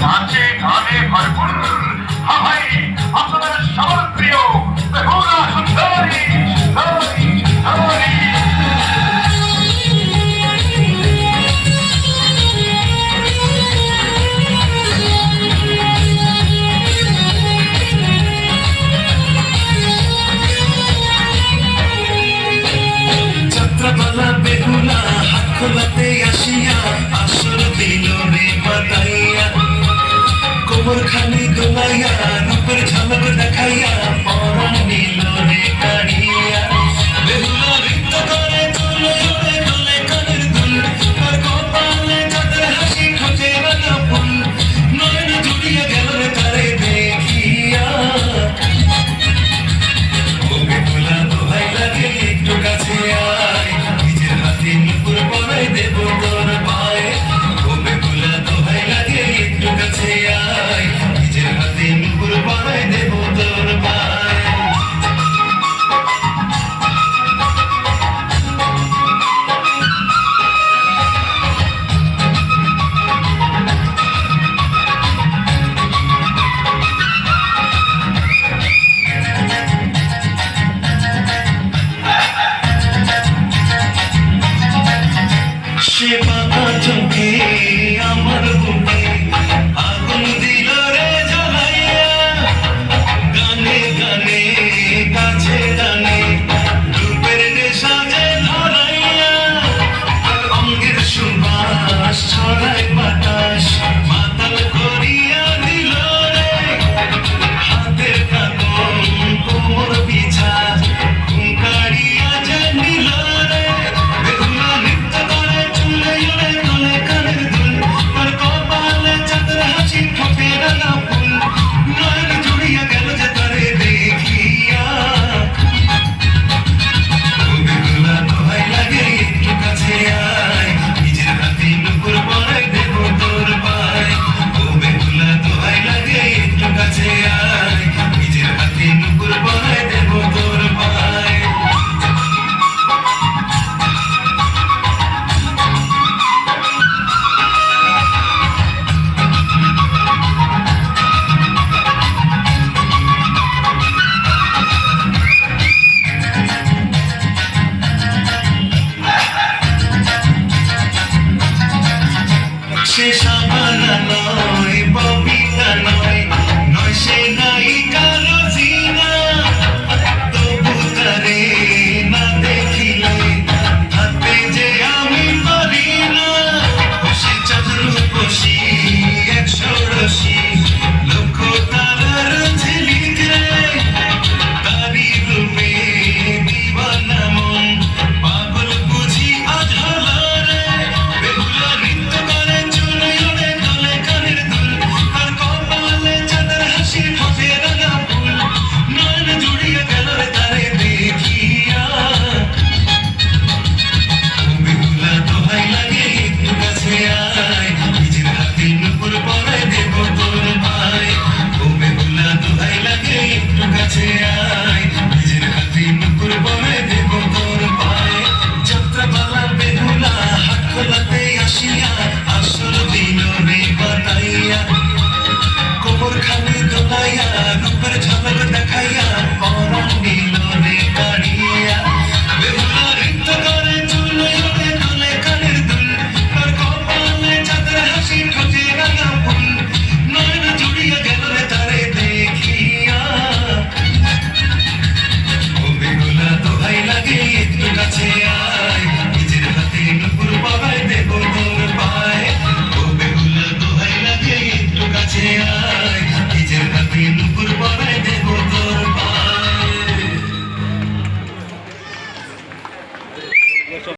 নাচে গানে ভরপুর হাই আপনাদের সবার প্রিয় বেহুলা সুন্দরী সুন্দরী সুন্দরী যাত্রাপালা বেহুলা হাত খোলাতে আসিয়া আসর দিল রে বাতাইয়া কোমর খালি দোলাইয়া রূপের ঝলক দেখাইয়া পরাণ নিল রে কাড়িয়া বেহুলা নৃত্য করে চলে চলে চলে কানের দুল তার কপালে চাঁদের হাসি ঠোঁটে রাঙা ফুল নয়ন জুড়িয়া গেল রে তারে দেখিয়া ও বেহুলা দোহাই লাগে একটু কাছে আয় নিজের হাতে নুপুর পরাই দেব তোর পায়ে ও বেহুলা দোহাই লাগে একটু কাছে আয় নিজের হাতে নুপুর পরাই দেব তোর পায়ে সে বাঁকা চোখে আমার বুকে আগুন দিল রে জ্বালাইয়া গানে গানে কাছে গানে রূপের নেশা যে ধরাইয়া অঙ্গের সুবাস ছড়ায় বাতাস মাতাল করিয়া দিল রে হাতের কাকন কোমর পিছা ঘুম কাড়িয়া যে নিল রে বেহুলা নৃত্য করে চলে চলে চলে কানের দুল তার কপালে চাঁদের হাসি ঠোঁটে রাঙা ফুল নয়ন জুড়িয়া গেল যে তারে দেখিয়া ও বেহুলা দোহাই লাগে একটু কাছে আয় নিজের হাতে নুপুর পরাই দেব তোর পায়ে ও বেহুলা দোহাই লাগে একটু কাছে আয় নিজের হাতে নুপুর পরাই দেব তোর পায়ে সে সাবানা নয় ববিতা নয় নয় সে নায়িকা রোজিনা তবু তারে না দেখিলে হাতে যে আমি পারি না খুশি চাঁদ রূপসী একশো রশি